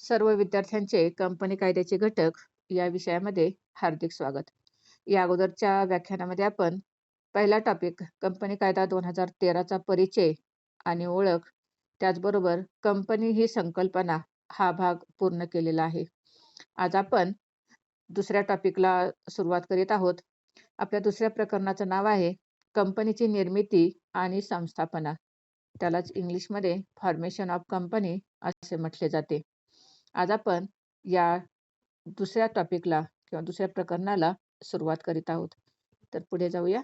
सर्व विद्यार्थ्यांचे कंपनी कायद्याचे घटक या विषयामध्ये हार्दिक स्वागत. या अगोदरच्या व्याख्यानामध्ये आपण पहिला टॉपिक कंपनी कायदा 2013 चा परिचय आणि ओळख, त्याचबरोबर कंपनी ही संकल्पना हा भाग पूर्ण केलेला आहे. आज आपण दुसऱ्या टॉपिकला सुरुवात करीत आहोत. आपल्या दुसऱ्या प्रकरणाचं नाव आहे कंपनीची निर्मिती आणि संस्थापना. त्यालाच इंग्लिशमध्ये फॉर्मेशन ऑफ कंपनी असे म्हटले जाते. आज आपण या दुसऱ्या टॉपिकला किंवा दुसऱ्या प्रकरणाला सुरुवात करीत आहोत. तर पुढे जाऊया.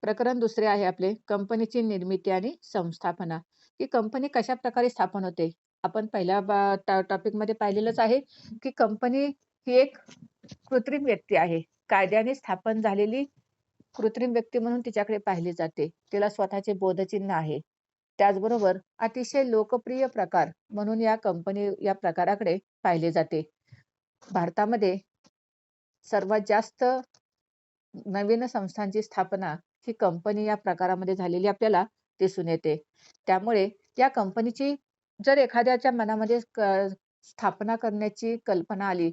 प्रकरण दुसरे आहे आपले कंपनीची निर्मिती आणि संस्थापना. ही कंपनी कशा प्रकारे स्थापन होते? आपण पहिल्या टॉपिकमध्ये पाहिलेलंच आहे, की कंपनी ही एक कृत्रिम व्यक्ती आहे. कायद्याने स्थापन झालेली कृत्रिम व्यक्ती म्हणून तिच्याकडे पाहिले जाते. तिला स्वतःचे बोधचिन्ह आहे. त्याचबरोबर अतिशय लोकप्रिय प्रकार म्हणून या प्रकाराकडे पाहिले जाते. भारतामध्ये सर्वात जास्त नवीन संस्थांची स्थापना ही कंपनी या प्रकारामध्ये झालेली आपल्याला दिसून येते. त्यामुळे या कंपनीची जर एखाद्याच्या मनामध्ये स्थापना करण्याची कल्पना आली,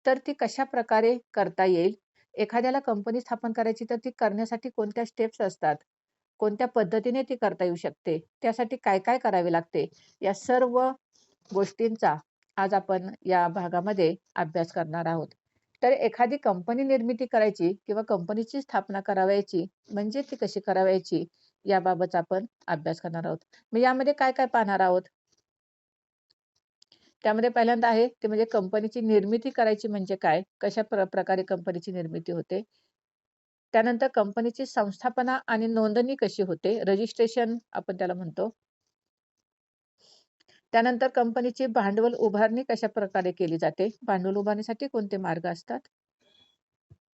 तर ती कशाप्रकारे करता येईल? एखाद्याला कंपनी स्थापन करायची तर ती करण्यासाठी कोणत्या स्टेप्स असतात? कोणत्या पद्धतीने ती करता येऊ शकते? त्यासाठी काय-काय करावे लागते? या सर्व गोष्टींचा आज आपण या भागामध्ये अभ्यास करणार आहोत. तर एखादी कंपनी निर्मिती करायची किंवा कंपनीची स्थापना करावयाची म्हणजे ती कशी करावयाची याबाबत आपण अभ्यास करणार आहोत. मग यामध्ये काय-काय पाहणार आहोत? त्यामध्ये पहिल्यांदा आहे ते म्हणजे कंपनीची निर्मिती करायची म्हणजे काय? कशा प्रकारे कंपनीची निर्मिती होते? त्यानंतर कंपनीची संस्थापना आणि नोंदणी कशी होते? रजिस्ट्रेशन आपण त्याला म्हणतो. त्यानंतर कंपनीची भांडवल उभारणी कशा प्रकारे केली जाते? भांडवल उभारणीसाठी कोणते मार्ग असतात?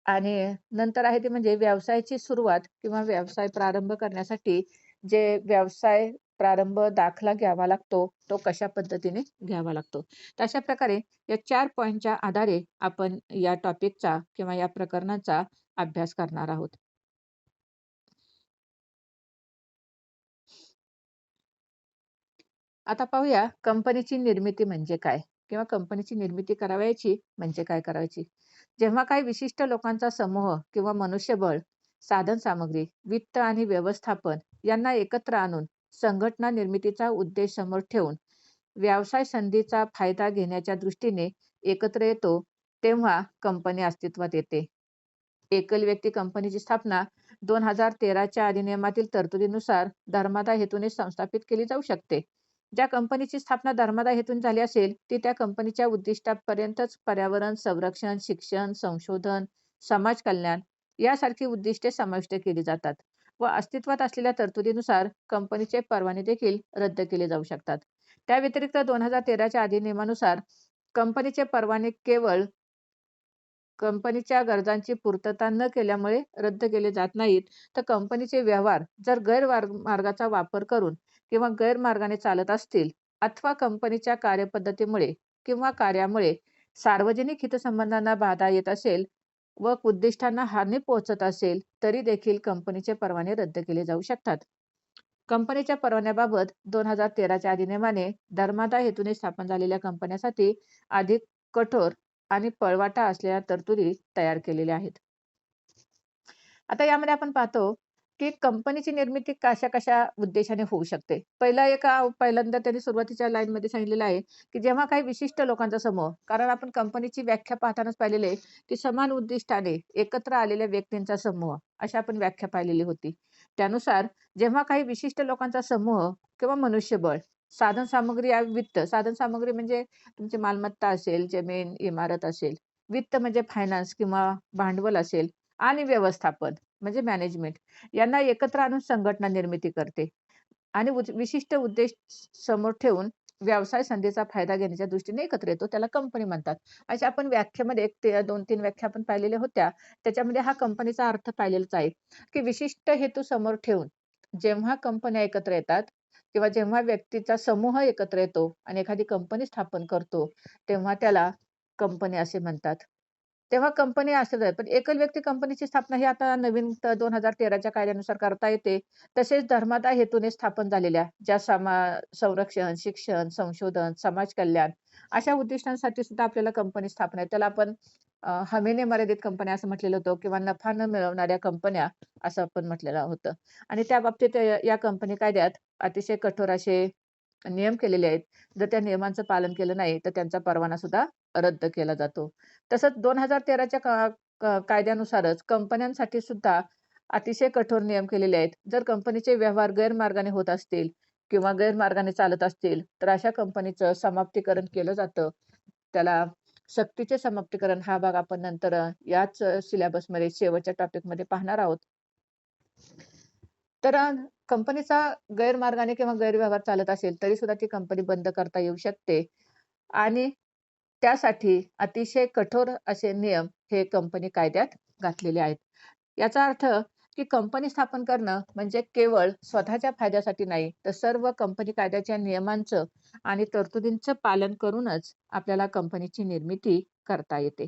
आणि नंतर आहे ते म्हणजे व्यवसायाची सुरुवात किंवा व्यवसाय प्रारंभ करण्यासाठी जे व्यवसाय प्रारंभ दाखला घ्यावा लागतो, तो कशा पद्धतीने घ्यावा लागतो. तर अशा प्रकारे या 4 पॉइंटच्या आधारे आपण या टॉपिकचा किंवा या प्रकरणाचा अभ्यास करणार आहोत. आता पाहूया कंपनीची निर्मिती म्हणजे काय? किंवा कंपनीची निर्मिती करावयाची म्हणजे काय करायची? जेव्हा काही विशिष्ट लोकांचा समूह किंवा मनुष्यबळ, साधनसामग्री, वित्त आणि व्यवस्थापन यांना एकत्र आणून संघटना निर्मितीचा उद्देश समोर ठेवून व्यवसाय संधीचा फायदा घेण्याच्या दृष्टीने एकत्र येतो, तेव्हा कंपनी अस्तित्वात येते. एकल व्यक्ती कंपनीची स्थापना 2013 च्या अधिनियमातील तरतुदीनुसार धर्मादाय हेतूने संस्थापित केली जाऊ शकते. ज्या कंपनीची स्थापना धर्मादाय हेतून झाली असेल, ती त्या कंपनीच्या उद्दिष्टापर्यंतच पर्यावरण संरक्षण, शिक्षण, संशोधन, समाज कल्याण यासारखी उद्दिष्टे समाविष्ट केली जातात व अस्तित्वात असलेल्या तरतुदीनुसार कंपनीचे परवाने देखील रद्द केले जाऊ शकतात. त्या व्यतिरिक्त 2013 च्या अधिनियमानुसार कंपनीचे परवाने केवळ कंपनीच्या गरजांची पूर्तता न केल्यामुळे रद्द केले जात नाहीत, तर कंपनीचे व्यवहार जर मार्गाचा वापर करून किंवा गैरमार्गाने चालत असतील अथवा कंपनीच्या कार्यपद्धतीमुळे किंवा कार्यामुळे सार्वजनिक हितसंबंधांना बाधा येत असेल व उद्दिष्टांना हानी पोहोचत असेल, तरी देखील कंपनीचे परवाने रद्द केले जाऊ शकतात. कंपनीच्या परवान्याबाबत 2013 च्या अधिनियमाने धर्मादाय हेतूने स्थापन झालेल्या कंपन्यांसाठी अधिक कठोर आणि पळवाटा असलेल्या तरतुदी तयार केलेल्या आहेत. आता यामध्ये आपण पाहतो, की कंपनीची निर्मिती कशा-कशा उद्देशाने होऊ शकते. पहिल्यांदा त्यांनी सुरुवातीच्या लाईनमध्ये सांगितलेलं आहे, की जेव्हा काही विशिष्ट लोकांचा समूह, कारण आपण कंपनीची व्याख्या पाहतानाच पाहिलेली आहे, की समान उद्दिष्टाने एकत्र आलेल्या व्यक्तींचा समूह, अशी आपण व्याख्या पाहिलेली होती. त्यानुसार जेव्हा काही विशिष्ट लोकांचा समूह किंवा मनुष्यबळ, साधनसामग्री आणि वित्त, साधनसामग्री म्हणजे तुमची मालमत्ता असेल, जमीन, इमारत असेल. वित्त म्हणजे फायनान्स किंवा भांडवल असेल आणि व्यवस्थापन म्हणजे मॅनेजमेंट यांना एकत्र आणून संघटना निर्मिती करते आणि विशिष्ट उद्देश समोर ठेवून व्यवसाय संधीचा फायदा घेण्याच्या दृष्टीने एकत्र येतो. त्याला कंपनी म्हणतात. अशा आपण व्याख्येमध्ये 2-3 व्याख्या आपण पाहिलेल्या होत्या. त्याच्यामध्ये हा कंपनीचा अर्थ पाहिलेलाच आहे, की विशिष्ट हेतू समोर ठेवून जेव्हा कंपन्या एकत्र येतात किंवा जेव्हा व्यक्तीचा समूह एकत्र येतो आणि एखादी कंपनी स्थापन करतो, तेव्हा त्याला कंपनी असे म्हणतात. तेव्हा कंपनी असेल पण एकल व्यक्ती कंपनीची स्थापना ही आता नवीन 2013च्या कायद्यानुसार करता येते. तसेच धर्मादाय हेतूने स्थापन झालेल्या ज्या संरक्षण, शिक्षण, संशोधन, समाज कल्याण अशा उद्दिष्टांसाठी सुद्धा आपल्याला कंपनी स्थापना आहे. त्याला आपण हमीने मर्यादित कंपन्या असं म्हटलेलं होतं किंवा नफा न मिळवणाऱ्या कंपन्या असं आपण म्हटलेलं होतं. आणि त्या बाबतीत या कंपनी कायद्यात अतिशय कठोर असे नियम केलेले आहेत. जर त्या नियमांचं पालन केलं नाही, तर त्यांचा परवाना सुद्धा रद्द केला जातो. तसंच 2013च्या कायद्यानुसारच कंपन्यांसाठी सुद्धा अतिशय कठोर नियम केलेले आहेत. जर कंपनीचे व्यवहार गैरमार्गाने होत असतील किंवा गैरमार्गाने चालत असतील, तर अशा कंपनीचं समाप्तीकरण केलं जातं. त्याला सक्तीचे समाप्तीकरण हा भाग आपण नंतर याच सिलेबसमध्ये शेवटच्या टॉपिकमध्ये पाहणार आहोत. तर कंपनीचा गैरमार्गाने किंवा गैरव्यवहार चालत असेल, तरी सुद्धा ती कंपनी बंद करता येऊ शकते आणि त्यासाठी अतिशय कठोर असे नियम हे कंपनी कायद्यात घातलेले आहेत. याचा अर्थ की कंपनी स्थापन करणं म्हणजे केवळ स्वतःच्या फायद्यासाठी नाही, तर सर्व कंपनी कायद्याच्या नियमांचं आणि तरतुदींचं पालन करूनच आपल्याला कंपनीची निर्मिती करता येते.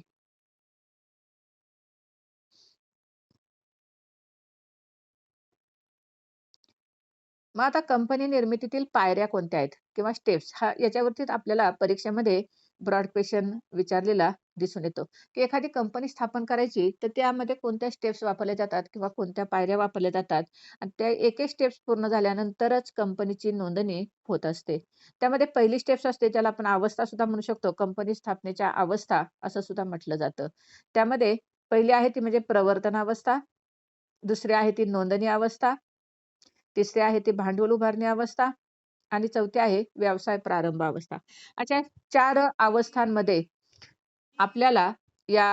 मग आता कंपनी निर्मितीतील पायऱ्या कोणत्या आहेत किंवा स्टेप्स याच्यावरतीच आपल्याला परीक्षेमध्ये ब्रॉड क्वेशन विचारलेला दिसून येतो, की एखादी कंपनी स्थापन करायची तर त्यामध्ये कोणत्या स्टेप्स वापरल्या जातात किंवा कोणत्या पायऱ्या वापरल्या जातात आणि त्या एक-एक स्टेप्स पूर्ण झाल्यानंतरच कंपनीची नोंदणी होत असते. त्यामध्ये पहिली स्टेप्स असते ज्याला आपण अवस्था सुद्धा म्हणू शकतो. कंपनी स्थापनेच्या अवस्था असं सुद्धा म्हटलं जातं. त्यामध्ये पहिली आहे ती म्हणजे प्रवर्तन अवस्था, दुसरी आहे ती नोंदणी अवस्था, तिसरी आहे ती भांडवल उभारणी अवस्था आणि चौथी आहे व्यवसाय प्रारंभ अवस्था. अशा 4 अवस्थांमध्ये आपल्याला या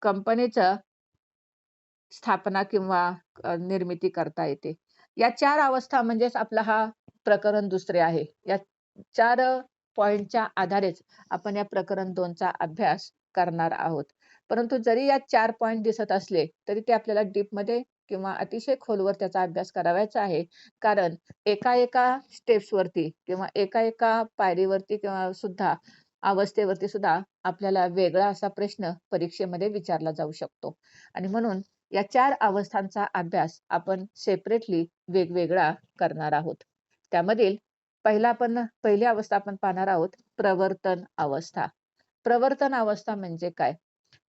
कंपनीचं स्थापना किंवा निर्मिती करता येते. या 4 अवस्था म्हणजेच आपला हा प्रकरण दुसरे आहे. या 4 पॉइंटच्या आधारेच आपण या प्रकरण 2 चा अभ्यास करणार आहोत. परंतु जरी या 4 पॉइंट दिसत असले, तरी ते आपल्याला डीपमध्ये किंवा अतिशय खोलवर त्याचा अभ्यास करावयाचा आहे. कारण एका-एका स्टेप्सवरती किंवा एका-एका पायरीवरती किंवा सुद्धा अवस्थेवरती सुद्धा आपल्याला वेगळा असा प्रश्न परीक्षेमध्ये विचारला जाऊ शकतो. आणि म्हणून या 4 अवस्थांचा अभ्यास आपण सेपरेटली वेगवेगळा करणार आहोत. त्यामधील पहिली अवस्था आपण पाहणार आहोत प्रवर्तन अवस्था. प्रवर्तन अवस्था म्हणजे काय?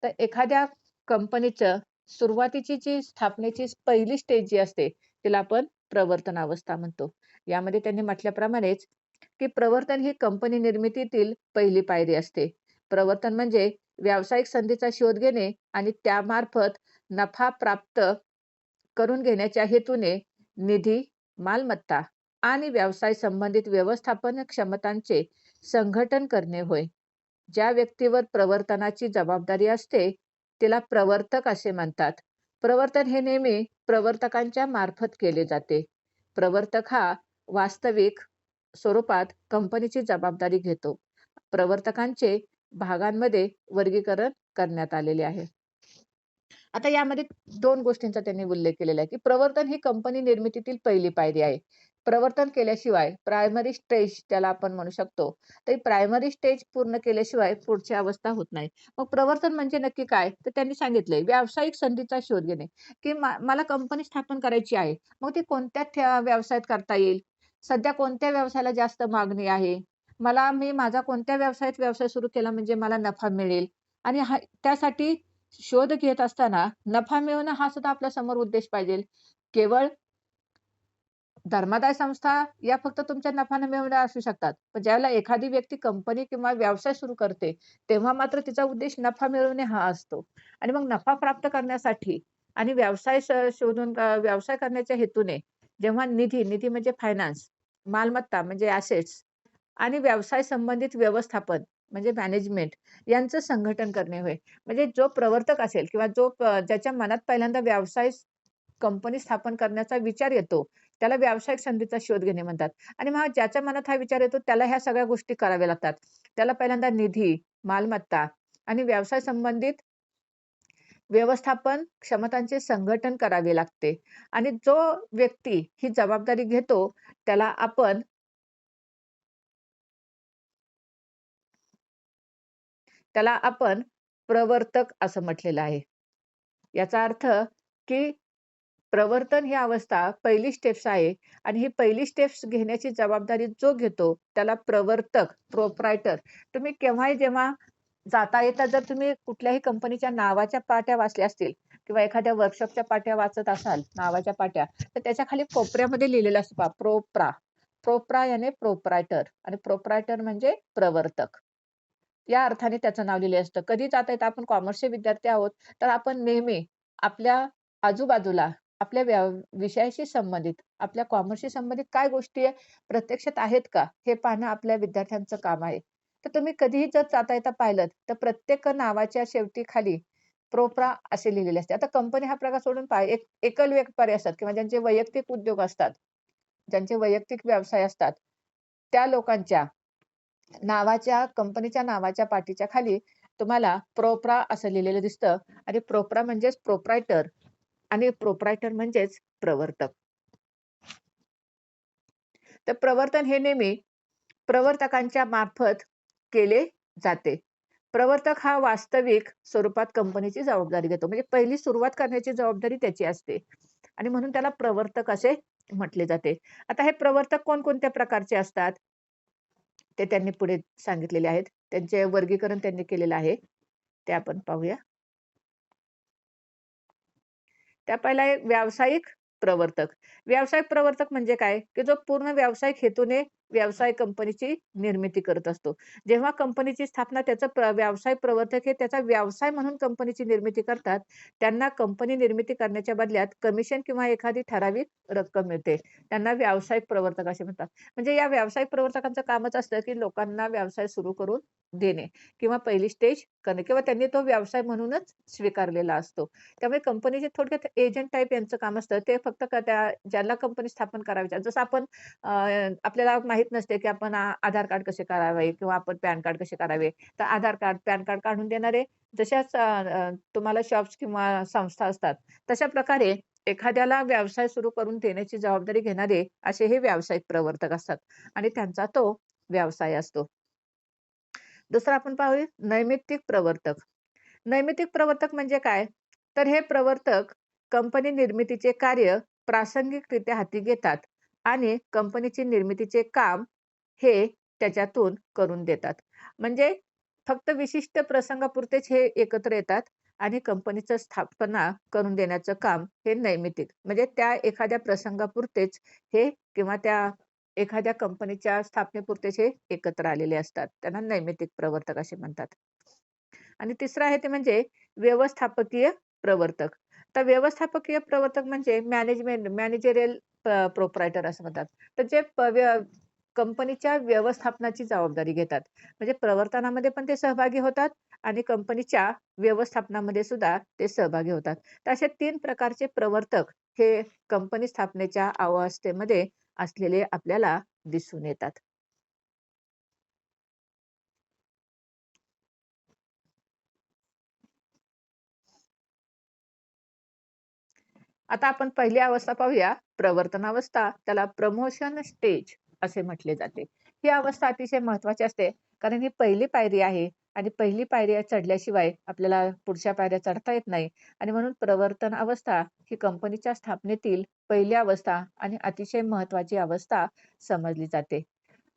तर एखाद्या कंपनीचं सुरुवातीची जी स्थापनेची पहिली स्टेज जी असते, तिला आपण प्रवर्तन अवस्था म्हणतो. यामध्ये त्यांनी म्हटल्याप्रमाणेच, की प्रवर्तन ही कंपनी निर्मितीतील पहिली पायरी असते. प्रवर्तन म्हणजे व्यावसायिक संधीचा शोध घेणे आणि त्यामार्फत नफा प्राप्त करून घेण्याच्या हेतूने निधी, मालमत्ता आणि व्यवसाय संबंधित व्यवस्थापन क्षमतांचे संघटन करणे होय. ज्या व्यक्तीवर प्रवर्तनाची जबाबदारी असते, तिला प्रवर्तक असे म्हणतात. प्रवर्तन हे नेहमी प्रवर्तकांच्या मार्फत केले जाते. प्रवर्तक हा वास्तविक स्वरूपात कंपनीची जबाबदारी घेतो. प्रवर्तकांचे भागांमध्ये वर्गीकरण करण्यात आलेले आहे. आता यामध्ये 2 गोष्टींचा त्यांनी उल्लेख केलेला आहे, की प्रवर्तन ही कंपनी निर्मितीतील पहिली पायरी आहे. प्रवर्तन केल्याशिवाय प्रायमरी स्टेज त्याला आपण म्हणू शकतो. तर प्रायमरी स्टेज पूर्ण केल्याशिवाय पुढची अवस्था होत नाही. मग प्रवर्तन म्हणजे नक्की काय? तर त्यांनी सांगितलंय व्यावसायिक संधीचा शोध घेणे, की मला कंपनी स्थापन करायची आहे. मग ती कोणत्या व्यवसायात करता येईल? सध्या कोणत्या व्यवसायाला जास्त मागणी आहे? मी माझा कोणत्या व्यवसायात व्यवसाय सुरू केला म्हणजे मला नफा मिळेल आणि त्यासाठी शोध घेत असताना नफा मिळवणं हा सुद्धा आपल्या समोर उद्देश पाहिजे. केवळ धर्मादाय संस्था या फक्त तुमच्या नफा न मिळवणाऱ्या असू शकतात. पण ज्यावेळेला एखादी व्यक्ती कंपनी किंवा व्यवसाय सुरू करते, तेव्हा मात्र तिचा उद्देश नफा मिळवणे हा असतो. आणि मग नफा प्राप्त करण्यासाठी आणि व्यवसाय करण्याच्या हेतूने जेव्हा निधी म्हणजे फायनान्स, मालमत्ता म्हणजे ॲसेट्स आणि व्यवसाय संबंधित व्यवस्थापन म्हणजे मॅनेजमेंट यांचं संघटन करणे होय. म्हणजे जो प्रवर्तक असेल किंवा ज्याच्या मनात पहिल्यांदा कंपनी स्थापन करण्याचा विचार येतो, त्याला व्यावसायिक संधीचा शोध घेणे म्हणतात. आणि मग ज्याच्या मनात हा विचार येतो त्याला ह्या सगळ्या गोष्टी कराव्या लागतात. त्याला पहिल्यांदा निधी, मालमत्ता आणि व्यवसाय संबंधित व्यवस्थापन क्षमतांचे संघटन करावे लागते. आणि जो व्यक्ती ही जबाबदारी घेतो त्याला आपण त्याला आपण प्रवर्तक असं म्हटलेलं आहे. याचा अर्थ की प्रवर्तन ही अवस्था पहिली स्टेप्स आहे आणि ही पहिली स्टेप्स घेण्याची जबाबदारी जो घेतो त्याला प्रवर्तक, प्रोप्रायटर. तुम्ही केव्हाही जेव्हा जाता-येता जर तुम्ही कुठल्याही कंपनीच्या नावाच्या पाट्या वाचल्या असतील किंवा एखाद्या वर्कशॉपच्या पाट्या वाचत असाल, नावाच्या पाट्या, तर त्याच्या खाली कोपऱ्यामध्ये लिहिलेलं असतं पहा प्रोप्रा. प्रोप्रा याने प्रोप्रायटर आणि प्रोप्रायटर म्हणजे प्रवर्तक. या अर्थाने त्याचं नाव लिहिलं असतं. कधी जाता-येता आपण कॉमर्सचे विद्यार्थी आहोत, तर आपण नेहमी आपल्या आजूबाजूला आपल्या विषयाशी संबंधित, आपल्या कॉमर्सशी संबंधित काय गोष्टी प्रत्यक्षात आहेत का? हे पाहणं आपल्या विद्यार्थ्यांचं काम आहे. तर तुम्ही कधीही जर जाता-येता पाहिलत, तर प्रत्येक नावाच्या शेवटी खाली प्रोप्रा असे लिहिलेले असते. आता कंपनी हा प्रकार सोडून पहा, एकल व्यापारी असतात किंवा ज्यांचे वैयक्तिक उद्योग असतात, ज्यांचे वैयक्तिक व्यवसाय असतात, त्या लोकांच्या कंपनीच्या नावाच्या पाटीच्या खाली तुम्हाला प्रोप्रा असं लिहिलेलं दिसतं आणि प्रोप्रा म्हणजेच प्रोप्रायटर आणि प्रोप्रायटर म्हणजेच प्रवर्तक. तर प्रवर्तन हे नेहमी प्रवर्तकांच्या मार्फत केले जाते. प्रवर्तक हा वास्तविक स्वरूपात कंपनीची जबाबदारी घेतो. म्हणजे पहिली सुरुवात करण्याची जबाबदारी त्याची असते आणि म्हणून त्याला प्रवर्तक असे म्हटले जाते. आता हे प्रवर्तक कोणकोणत्या प्रकारचे असतात? ते त्यांनी पुढे सांगितलेले आहेत. त्यांचे वर्गीकरण त्यांनी केलेलं आहे. ते आपण पाहूया. त्या पहिला एक व्यावसायिक प्रवर्तक. व्यावसायिक प्रवर्तक म्हणजे काय? की जो पूर्ण व्यावसायिक हेतूने व्यवसाय कंपनीची निर्मिती करत असतो. जेव्हा कंपनीची स्थापना त्याचा व्यावसायिक प्रवर्तक हे त्याचा व्यवसाय म्हणून कंपनीची निर्मिती करतात. त्यांना कंपनी निर्मिती करण्याच्या बदल्यात कमिशन किंवा एखादी ठराविक रक्कम मिळते. त्यांना व्यावसायिक प्रवर्तक असे म्हणतात. म्हणजे या व्यावसायिक प्रवर्तकांचं कामच असतं, की लोकांना व्यवसाय सुरू करून देणे किंवा पहिली स्टेज करणे किंवा त्यांनी तो व्यवसाय म्हणूनच स्वीकारलेला असतो. त्यामुळे कंपनीचे थोडक्यात एजंट टाइप यांचं काम असतं. ते फक्त त्या ज्याला कंपनी स्थापन करायची जसं आपण अ, आपल्याला माहीत नसते, की आपण आधार कार्ड कसे काढावे किंवा आपण पॅन कार्ड कसे काढावे. तर आधार कार्ड, पॅन कार्ड काढून देणारे जशाच तुम्हाला शॉप्स किंवा संस्था असतात. तशा प्रकारे एखाद्याला व्यवसाय सुरू करून देण्याची जबाबदारी घेणारे असे हे व्यावसायिक प्रवर्तक असतात आणि त्यांचा तो व्यवसाय असतो. दुसरा आपण पाहूया नैमित्तिक प्रवर्तक. नैमित्तिक प्रवर्तक म्हणजे काय? तर हे प्रवर्तक कंपनी निर्मितीचे कार्य प्रासंगिकरित्या हाती घेतात आणि कंपनीची निर्मितीचे काम हे त्याच्यातून करून देतात. म्हणजे फक्त विशिष्ट प्रसंगापुरतेच हे एकत्र येतात आणि कंपनीचं स्थापना करून देण्याचं काम हे नैमित्तिक म्हणजे त्या एखाद्या प्रसंगापुरतेच हे किंवा त्या एखाद्या कंपनीच्या स्थापनेपुरतेच हे एकत्र आलेले असतात. त्यांना नैमित्तिक प्रवर्तक असे म्हणतात. आणि तिसरं आहे ते म्हणजे व्यवस्थापकीय प्रवर्तक. तर व्यवस्थापकीय प्रवर्तक म्हणजे मॅनेजरियल प्रोप्रायटर असं म्हणतात. तर जे कंपनीच्या व्यवस्थापनाची जबाबदारी घेतात. म्हणजे प्रवर्तनामध्ये पण ते सहभागी होतात आणि कंपनीच्या व्यवस्थापनामध्ये सुद्धा ते सहभागी होतात. तर असे 3 प्रकारचे प्रवर्तक हे कंपनी स्थापनेच्या अवस्थेमध्ये असलेले आपल्याला दिसून येतात. आता आपण पहिली अवस्था पाहूया, प्रवर्तनावस्था. त्याला प्रमोशन स्टेज असे म्हटले जाते. ही अवस्था अतिशय महत्त्वाची असते, कारण ही पहिली पायरी आहे आणि पहिली पायरी चढल्याशिवाय आपल्याला पुढच्या पायऱ्या चढता येत नाही आणि म्हणून प्रवर्तन अवस्था ही कंपनीच्या स्थापनेतील पहिली अवस्था आणि अतिशय महत्त्वाची अवस्था समजली जाते.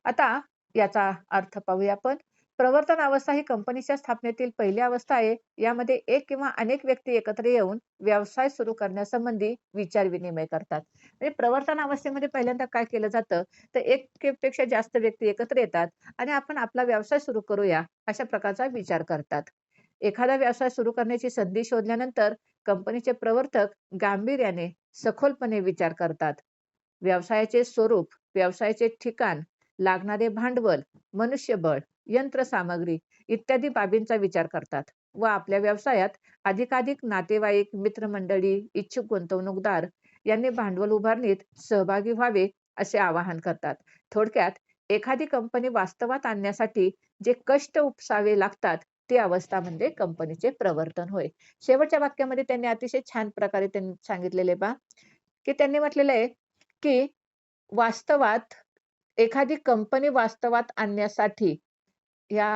आता याचा अर्थ पाहूया आपण. प्रवर्तन अवस्था ही कंपनीच्या स्थापनेतील पहिली अवस्था आहे. यामध्ये एक किंवा अनेक व्यक्ती एकत्र येऊन व्यवसाय सुरू करण्यासंबंधी विचार-विनिमय करतात. म्हणजे प्रवर्तन अवस्थेमध्ये पहिल्यांदा काय केलं जातं, तर एक पेक्षा जास्त व्यक्ती एकत्र येतात आणि आपण आपला व्यवसाय सुरू करूया, अशा प्रकारचा विचार करतात. एखादा व्यवसाय सुरू करण्याची संधी शोधल्यानंतर कंपनीचे प्रवर्तक गांभीर्याने, सखोलपणे विचार करतात. व्यवसायाचे स्वरूप, व्यवसायाचे ठिकाण, लागणारे भांडवल, मनुष्यबळ, यंत्रसामग्री इत्यादी बाबींचा विचार करतात व आपल्या व्यवसायात अधिकाधिक नातेवाईक, मित्रमंडळी, इच्छुक गुंतवणूकदार यांनी भांडवल उभारणीत सहभागी व्हावे असे आवाहन करतात. थोडक्यात एखादी कंपनी वास्तवात आणण्यासाठी जे कष्ट उपसावे लागतात, ती अवस्था म्हणजे कंपनीचे प्रवर्तन होय. शेवटच्या वाक्यामध्ये त्यांनी अतिशय छान प्रकारे त्यांनी सांगितलेले पहा, की त्यांनी म्हटलेलं आहे, की वास्तवात एखादी कंपनी वास्तवात आणण्यासाठी या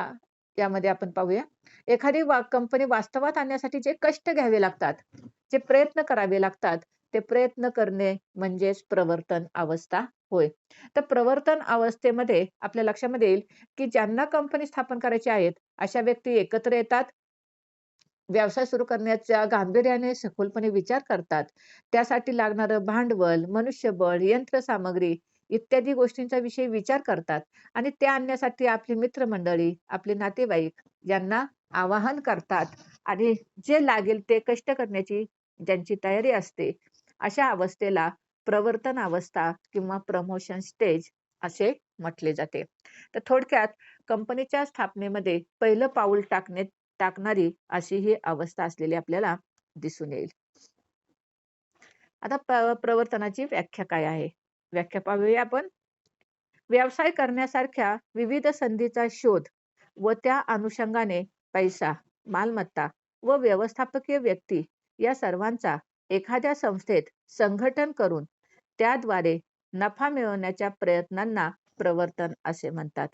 यामध्ये आपण पाहूया. एखादी कंपनी वास्तवात आणण्यासाठी जे कष्ट घ्यावे लागतात, जे प्रयत्न करावे लागतात, ते प्रयत्न करणे म्हणजेच प्रवर्तन अवस्था होय. तर प्रवर्तन अवस्थेमध्ये आपल्या लक्षामध्ये येईल, की ज्यांना कंपनी स्थापन करायची आहेत, अशा व्यक्ती एकत्र येतात. व्यवसाय सुरू करण्याच्या गांभीर्याने सखोलपणे विचार करतात. त्यासाठी लागणारं भांडवल, मनुष्यबळ, यंत्रसामग्री इत्यादी गोष्टींचा विषयी विचार करतात आणि ते आणण्यासाठी आपली मित्रमंडळी, आपले नातेवाईक यांना आवाहन करतात आणि जे लागेल ते कष्ट करण्याची ज्यांची तयारी असते, अशा अवस्थेला प्रवर्तन अवस्था किंवा प्रमोशन स्टेज असे म्हटले जाते. तर थोडक्यात कंपनीच्या स्थापनेमध्ये पहिलं पाऊल टाकणारी अशी ही अवस्था असलेली आपल्याला दिसून येईल. आता प्रवर्तनाची व्याख्या काय आहे? व्याख्या पाहूया आपण. व्यवसाय करण्यासारख्या विविध संधीचा शोध व त्या अनुषंगाने पैसा, मालमत्ता व व्यवस्थापकीय व्यक्ती या सर्वांचा एखाद्या संस्थेत संघटन करून त्याद्वारे नफा मिळवण्याच्या प्रयत्नांना प्रवर्तन असे म्हणतात.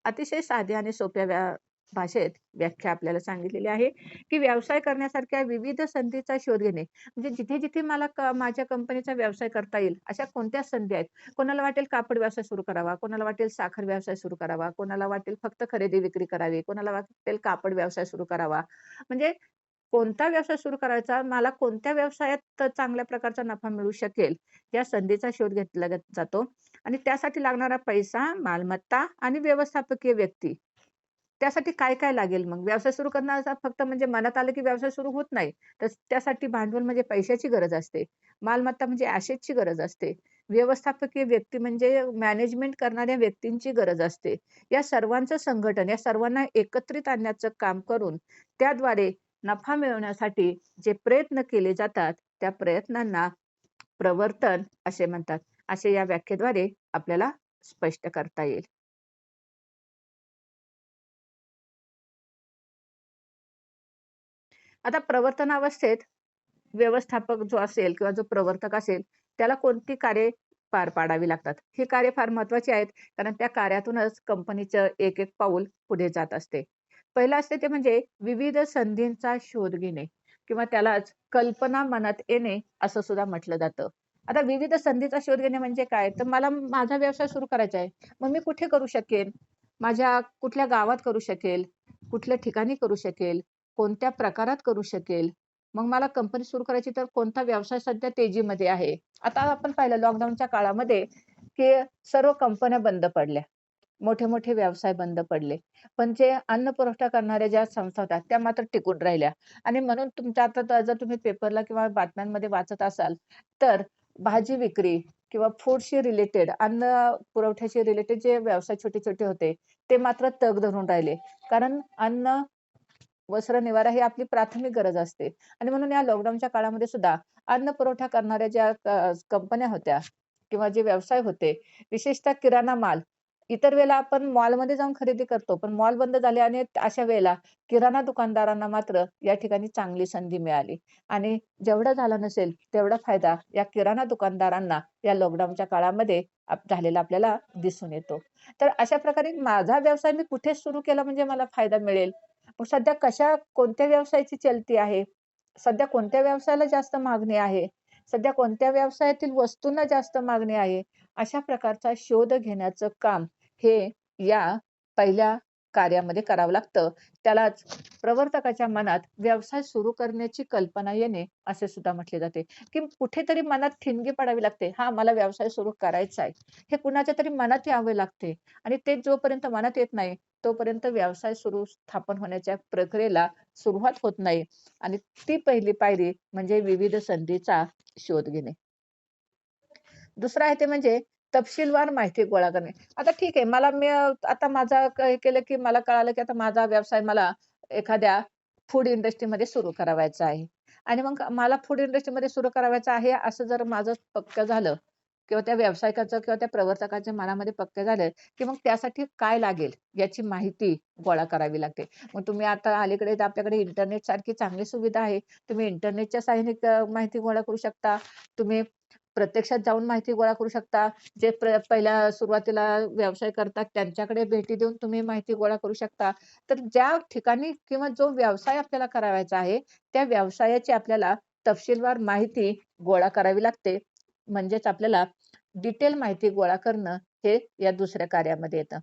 अतिशय साध्या आणि सोप्या भाषेत व्याख्या आपल्याला सांगितलेली आहे, की व्यवसाय करण्यासारख्या विविध संधीचा शोध घेणे. म्हणजे जिथे-जिथे मला माझ्या कंपनीचा व्यवसाय करता येईल, अशा कोणत्या संधी आहेत. कोणाला वाटेल कापड व्यवसाय सुरू करावा, कोणाला वाटेल साखर व्यवसाय सुरू करावा, कोणाला वाटेल फक्त खरेदी-विक्री करावी, कोणाला वाटेल कापड व्यवसाय सुरू करावा. म्हणजे कोणता व्यवसाय सुरू करायचा, मला कोणत्या व्यवसायात चांगल्या प्रकारचा नफा मिळू शकेल, या संधीचा शोध घेतला जातो आणि त्यासाठी लागणारा पैसा, मालमत्ता आणि व्यवस्थापकीय व्यक्ती. त्यासाठी काय-काय लागेल मग? व्यवसाय सुरू करण्याचा फक्त म्हणजे मनात आलं की व्यवसाय सुरू होत नाही. तर त्यासाठी भांडवल म्हणजे पैशाची गरज असते. मालमत्ता म्हणजे ॲसेटची गरज असते. व्यवस्थापकीय व्यक्ती म्हणजे मॅनेजमेंट करणाऱ्या व्यक्तींची गरज असते. या सर्वांचं संघटन, या सर्वांना एकत्रित आणण्याचं काम करून त्याद्वारे नफा मिळवण्यासाठी जे प्रयत्न केले जातात, त्या प्रयत्नांना प्रवर्तन असे म्हणतात. असे या व्याख्येद्वारे आपल्याला स्पष्ट करता येईल. आता प्रवर्तनावस्थेत व्यवस्थापक जो असेल किंवा जो प्रवर्तक असेल, त्याला कोणती कार्ये पार पाडावी लागतात. ही कार्य फार महत्त्वाची आहेत, कारण त्या कार्यातूनच कंपनीचं एक-एक पाऊल पुढे जात असते. पहिलं असते ते म्हणजे विविध संधींचा शोध घेणे किंवा त्यालाच कल्पना मनात येणे असं सुद्धा म्हटलं जातं. आता विविध संधीचा शोध घेणे म्हणजे काय? तर मला माझा व्यवसाय सुरू करायचा आहे. मग मी कुठे करू शकेन? माझ्या कुठल्या गावात करू शकेल? कुठल्या ठिकाणी करू शकेल? कोणत्या प्रकारात करू शकेल? मग मला कंपनी सुरू करायची तर कोणता व्यवसाय सध्या तेजीमध्ये आहे? आता आपण पाहिलं लॉकडाऊनच्या काळामध्ये, की सर्व कंपन्या बंद पडल्या. मोठे-मोठे व्यवसाय बंद पडले. पण जे अन्न पुरवठा करणाऱ्या ज्या संस्था होत्या, त्या मात्र टिकून राहिल्या. आणि म्हणून तुमच्या आता जर तुम्ही पेपरला किंवा बातम्यांमध्ये वाचत असाल, तर भाजी विक्री किंवा फूडशी रिलेटेड अन्न पुरवठ्याशी रिलेटेड जे व्यवसाय छोटे-छोटे होते, ते मात्र तग धरून राहिले. कारण अन्न वस्त्र, निवारा ही आपली प्राथमिक गरज असते आणि म्हणून या लॉकडाऊनच्या काळामध्ये सुद्धा अन्न पुरवठा करणाऱ्या ज्या कंपन्या होत्या किंवा जे व्यवसाय होते, विशेषतः किराणा माल. इतर वेळेला आपण मॉलमध्ये जाऊन खरेदी करतो, पण मॉल बंद झाले आणि अशा वेळेला किराणा दुकानदारांना मात्र या ठिकाणी चांगली संधी मिळाली आणि जेवढा झाला नसेल तेवढा फायदा या किराणा दुकानदारांना या लॉकडाऊनच्या काळामध्ये झालेला आपल्याला दिसून येतो. तर अशा प्रकारे माझा व्यवसाय मी कुठे सुरू केला म्हणजे मला फायदा मिळेल. मग सध्या कोणत्या व्यवसायाची चलती आहे? सध्या कोणत्या व्यवसायाला जास्त मागणी आहे? सध्या कोणत्या व्यवसायातील वस्तूंना जास्त मागणी आहे? अशा प्रकारचा शोध घेण्याचं काम हे या पहिल्या कार्यामध्ये करावं लागतं. त्यालाच प्रवर्तकाच्या मनात व्यवसाय सुरू करण्याची कल्पना येणे असे सुद्धा म्हटले जाते, की कुठेतरी मनात ठिणगी पडावी लागते. हां, मला व्यवसाय सुरू करायचा आहे. हे कुणाच्या तरी मनात यावे लागते आणि ते जोपर्यंत मनात येत नाही, तोपर्यंत व्यवसाय स्थापन होण्याच्या प्रक्रियेला सुरुवात होत नाही आणि ती पहिली पायरी म्हणजे विविध संधीचा शोध घेणे. दुसरं आहे ते म्हणजे तपशीलवार माहिती गोळा करणे. आता ठीक आहे, आता माझा काय केलं, की मला कळालं, की आता माझा व्यवसाय मला एखाद्या फूड इंडस्ट्रीमध्ये सुरू करावयाचा आहे आणि मग मला फूड इंडस्ट्रीमध्ये सुरू करावयाचं आहे, असं जर माझं पक्कं झालं किंवा त्या व्यावसायिकाचं किंवा त्या प्रवर्तकाच्या मनामध्ये पक्के झालं, की मग त्यासाठी काय लागेल याची माहिती गोळा करावी लागते. मग तुम्ही आता अलीकडे आपल्याकडे इंटरनेटसारखी चांगली सुविधा आहे. तुम्ही इंटरनेटच्या सहाय्याने माहिती गोळा करू शकता. तुम्ही प्रत्यक्षात जाऊन माहिती गोळा करू शकता. जे पहिल्या सुरुवातीला व्यवसाय करतात त्यांच्याकडे भेटी देऊन तुम्ही माहिती गोळा करू शकता. तर ज्या ठिकाणी किंवा जो व्यवसाय आपल्याला करावयाचा आहे, त्या व्यवसायाची आपल्याला तपशीलवार माहिती गोळा करावी लागते. म्हणजेच आपल्याला डिटेल माहिती गोळा करणं हे या दुसऱ्या कार्यामध्ये येतं.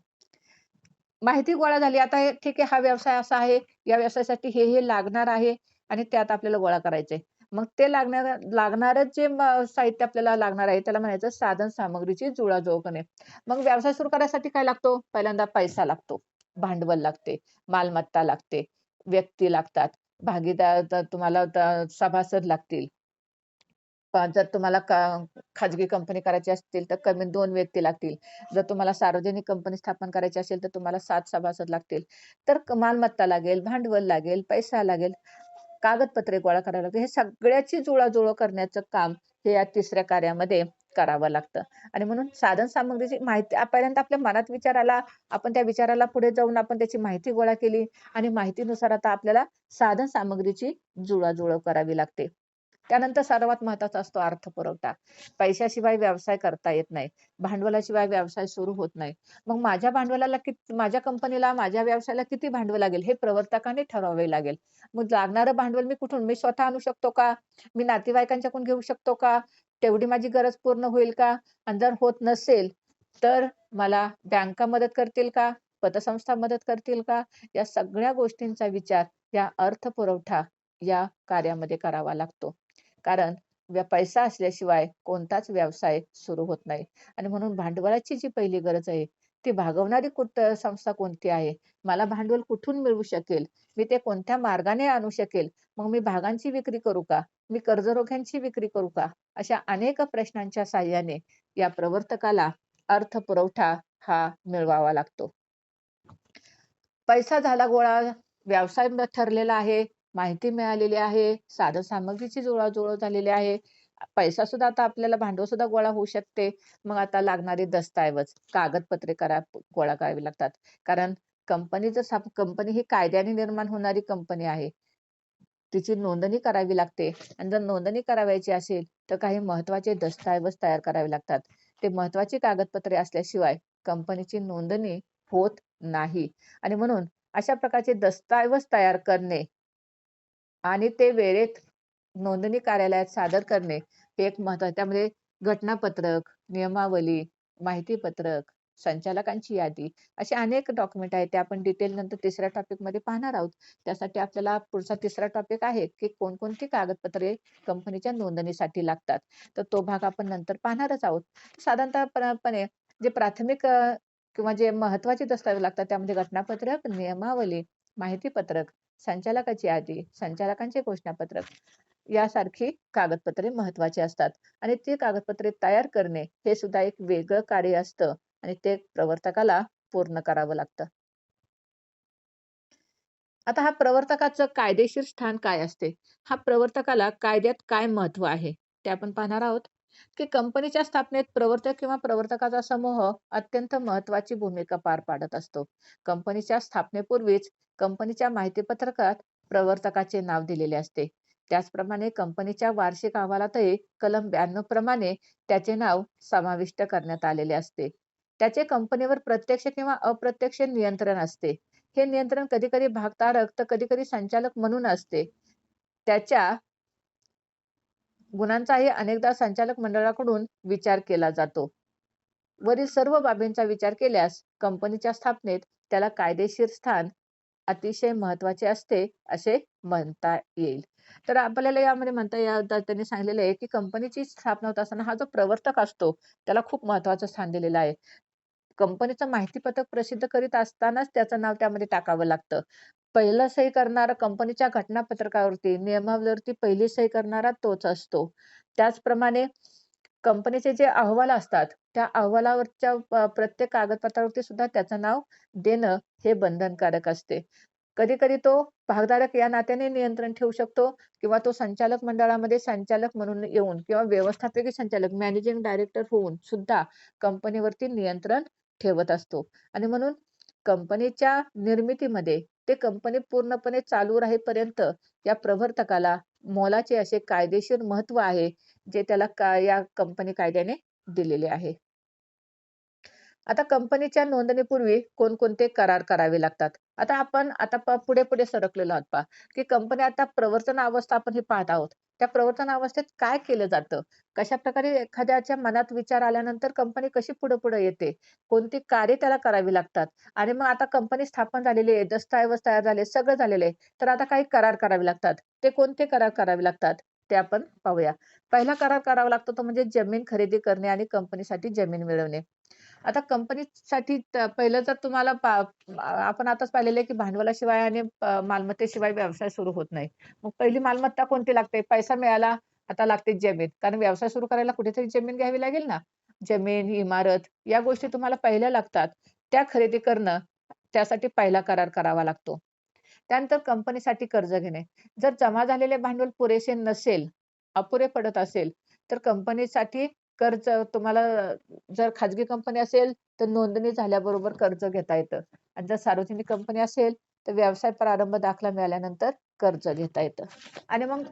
माहिती गोळा झाली. आता हे ठीक आहे, हा व्यवसाय असा आहे. या व्यवसायासाठी हे लागणार आहे आणि त्यात आपल्याला गोळा करायचंय. मग ते लागणारं जे साहित्य आपल्याला लागणार आहे, त्याला म्हणायचं साधन सामग्रीची जुळवाजुळव करणे. मग व्यवसाय सुरू करायसाठी काय लागतो? पहिल्यांदा पैसा लागतो, भांडवल लागते, मालमत्ता लागते, व्यक्ती लागतात, भागीदार तुम्हाला सभासद लागतील. जर तुम्हाला खाजगी कंपनी करायची असतील, तर कमी 2 व्यक्ती लागतील. जर तुम्हाला सार्वजनिक कंपनी स्थापन करायची असेल, तर तुम्हाला 7 सभासद लागतील. तर मालमत्ता लागेल, भांडवल लागेल, पैसा लागेल, कागदपत्रे गोळा करावी लागतील. हे सगळ्याची जुळवाजुळव करण्याचं काम हे या तिसऱ्या कार्यामध्ये करावं लागतं. आणि म्हणून साधन सामग्रीची माहिती पहिल्यांदा आपल्या मनात विचार आला, आपण त्या विचाराला पुढे जाऊन आपण त्याची माहिती गोळा केली आणि माहितीनुसार आता आपल्याला साधन सामग्रीची जुळवाजुळव करावी लागते. त्यानंतर सर्वात महत्त्वाचा असतो अर्थपुरवठा. पैशाशिवाय व्यवसाय करता येत नाही. भांडवलाशिवाय व्यवसाय सुरू होत नाही. मग माझ्या भांडवलाला माझ्या कंपनीला, माझ्या व्यवसायाला किती भांडवल लागेल हे प्रवर्तकाने ठरवावे लागेल. मग लागणारं भांडवल मी कुठून? मी स्वतः आणू शकतो का? मी नातेवाईकांच्याकडून घेऊ शकतो का? तेवढी माझी गरज पूर्ण होईल का? आणि जर होत नसेल, तर मला बँका मदत करतील का? पतसंस्था मदत करतील का? या सगळ्या गोष्टींचा विचार या अर्थपुरवठा या कार्यामध्ये करावा लागतो. कारण पैसा असल्याशिवाय कोणताच व्यवसाय सुरू होत नाही आणि म्हणून भांडवलाची जी पहिली गरज आहे, ती भागवणारी संस्था कोणती आहे? मला भांडवल कुठून मिळू शकेल? मी ते कोणत्या मार्गाने आणू शकेल? मग मी भागांची विक्री करू का? मी कर्जरोख्यांची विक्री करू का? अशा अनेक प्रश्नांच्या साहाय्याने या प्रवर्तकाला अर्थपुरवठा हा मिळवावा लागतो. पैसा झाला गोळा, व्यवसाय ठरलेला आहे, माहिती मिळालेली आहे, साधनसामग्रीची जुळवाजुळव झालेली आहे. पैसा सुद्धा आता आपल्याला भांडवल सुद्धा गोळा होऊ शकते. मग आता लागणारे दस्तऐवज, कागदपत्रे गोळा करावी लागतात. कारण कंपनी ही कायद्याने निर्माण होणारी कंपनी आहे. तिची नोंदणी करावी लागते आणि जर नोंदणी करावयाची असेल, तर काही महत्त्वाचे दस्तऐवज तयार करावे लागतात. ते महत्त्वाची कागदपत्रे असल्याशिवाय कंपनीची नोंदणी होत नाही आणि म्हणून अशा प्रकारचे दस्तऐवज तयार करणे आणि ते वेळेत नोंदणी कार्यालयात सादर करणे हे एक महत्त्वाचं. त्यामध्ये घटनापत्रक, नियमावली, माहितीपत्रक, संचालकांची यादी असे अनेक डॉक्युमेंट आहेत. ते आपण डिटेल नंतर तिसऱ्या टॉपिकमध्ये पाहणार आहोत. त्यासाठी आपल्याला पुढचा तिसरा टॉपिक आहे, की कोणकोणती कागदपत्रे कंपनीच्या नोंदणीसाठी लागतात. तर तो भाग आपण नंतर पाहणारच आहोत. साधारणतःपणे जे प्राथमिक किंवा जे महत्त्वाचे दस्तऐवज लागतात त्यामध्ये घटनापत्रक, नियमावली, माहितीपत्रक, संचालकाची यादी, संचालकांचे घोषणापत्रक यासारखी कागदपत्रे महत्त्वाची असतात आणि ती कागदपत्रे तयार करणे हे सुद्धा एक वेगळं कार्य असतं आणि ते प्रवर्तकाला पूर्ण करावं लागतं. आता हा प्रवर्तकाचं कायदेशीर स्थान काय असते? हा प्रवर्तकाला कायद्यात काय महत्त्व आहे? ते आपण पाहणार आहोत, की कंपनीच्या स्थापनेत प्रवर्तक किंवा प्रवर्तकाचा समूह अत्यंत महत्त्वाची भूमिका पार पाडत असतो. कंपनीच्या स्थापनेपूर्वीच कंपनीच्या माहितीपत्रकात प्रवर्तकाचे नाव दिलेले असते. त्याचप्रमाणे कंपनीच्या वार्षिक अहवालातही कलम 92 प्रमाणे त्याचे नाव समाविष्ट करण्यात आलेले असते. त्याचे कंपनीवर प्रत्यक्ष किंवा अप्रत्यक्ष नियंत्रण असते. हे नियंत्रण कधी-कधी भागधारक तर कधी-कधी संचालक म्हणून असते. त्याच्या गुणांचाही अनेकदा संचालक मंडळाकडून विचार केला जातो. वरील सर्व बाबींचा विचार केल्यास कंपनीच्या स्थापनेत त्याला कायदेशीर स्थान अतिशय महत्त्वाचे असते, असे म्हणता येईल. तर आपल्याला यामध्ये त्यांनी सांगितलेलं आहे, की कंपनीची स्थापना होत असताना हा जो प्रवर्तक असतो, त्याला खूप महत्त्वाचं स्थान दिलेलं आहे. कंपनीचं माहितीपत्रक प्रसिद्ध करीत असतानाच त्याचं नाव त्यामध्ये टाकावं लागतं. पहिलं सही करणारा कंपनीच्या घटनापत्रकावरती, नियमावलीवरती पहिली सही करणारा तोच असतो. त्याचप्रमाणे कंपनीचे जे अहवाल असतात, त्या अहवालावरच्या प्रत्येक कागदपत्रावरती सुद्धा त्याचं नाव देणं हे बंधनकारक असते. कधी-कधी तो भागधारक या नात्याने नियंत्रण ठेवू शकतो किंवा तो संचालक मंडळामध्ये संचालक म्हणून येऊन किंवा व्यवस्थापकीय संचालक, मॅनेजिंग डायरेक्टर होऊन सुद्धा कंपनीवरती नियंत्रण ठेवत असतो आणि म्हणून कंपनीच्या निर्मितीमध्ये ते कंपनी पूर्णपणे चालू राहीपर्यंत या प्रवर्तकाला मोलाचे असे कायदेशीर महत्त्व आहे. जे त्याला या कंपनी कायद्याने दिलेले आहे. आता कंपनीच्या नोंदणीपूर्वी कोणकोणते करार करावे लागतात? आता आपण आता पुढे-पुढे सरकलेलो आहोत पहा, की कंपनी आता प्रवर्तन अवस्था आपण ही पाहत आहोत. त्या प्रवर्तन अवस्थेत काय केलं जातं? कशाप्रकारे एखाद्याच्या मनात विचार आल्यानंतर कंपनी कशी पुढे-पुढे येते? कोणती कार्य त्याला करावी लागतात? आणि मग आता कंपनी स्थापन झालेली आहे, दस्तऐवज तयार झाले, सगळं झालेलं आहे. तर आता काही करार करावे लागतात. ते कोणते करार करावे लागतात? ते आपण पाहूया. पहिला करार करावा लागतो तो म्हणजे जमीन खरेदी करणे आणि कंपनीसाठी जमीन मिळवणे. आता कंपनीसाठी पहिलं जर तुम्हाला आपण आताच पाहिलेलं आहे, की भांडवलाशिवाय आणि मालमत्तेशिवाय व्यवसाय सुरू होत नाही. मग पहिली मालमत्ता कोणती लागते? पैसा मिळाला, आता लागते जमीन. कारण व्यवसाय सुरू करायला कुठेतरी जमीन घ्यावी लागेल ना. जमीन, इमारत या गोष्टी तुम्हाला पहिल्या लागतात. त्या खरेदी करणं, त्यासाठी पहिला करार करावा लागतो. त्यानंतर कंपनीसाठी कर्ज घेणे. जर जमा झालेले भांडवल पुरेसे नसेल, अपुरे पडत असेल, तर कंपनीसाठी कर्ज तुम्हाला जर खाजगी कंपनी असेल, तर नोंदणी झाल्याबरोबर कर्ज घेता येतं आणि जर सार्वजनिक कंपनी असेल, तर व्यवसाय प्रारंभ दाखला मिळाल्यानंतर कर्ज घेता येतं आणि मग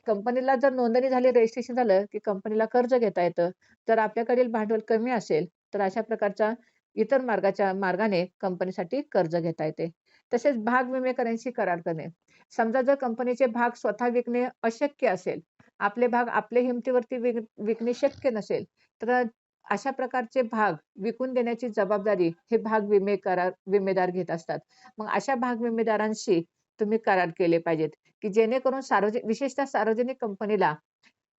कंपनीला जर नोंदणी झाली, रजिस्ट्रेशन झालं, की कंपनीला कर्ज घेता येतं. जर आपल्याकडील भांडवल कमी असेल, तर अशा प्रकारच्या इतर मार्गाने कंपनीसाठी कर्ज घेता येते. तसेच भाग विमे करारांशी करार करणे. समजा जर कंपनीचे भाग स्वतः विकणे अशक्य असेल, आपले भाग आपल्या हिमतीवरती विकणे शक्य नसेल, तर अशा प्रकारचे भाग विकून देण्याची जबाबदारी हे विमेदार घेत असतात. मग अशा भाग विमेदारांशी तुम्ही करार केले पाहिजेत, की जेणेकरून विशेषतः सार्वजनिक कंपनीला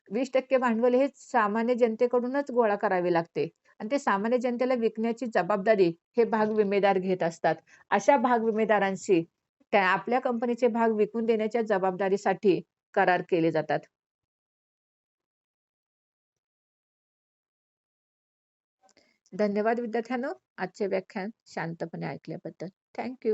20% भांडवल हे सामान्य जनतेकडूनच गोळा करावे लागते आणि ते सामान्य जनतेला विकण्याची जबाबदारी हे भाग विमेदार घेत असतात. अशा भाग विमेदारांशी त्या आपल्या कंपनीचे भाग विकून देण्याच्या जबाबदारीसाठी करार केले जातात. धन्यवाद विद्यार्थ्यांनो, आजचे व्याख्यान शांतपणे ऐकल्याबद्दल. थँक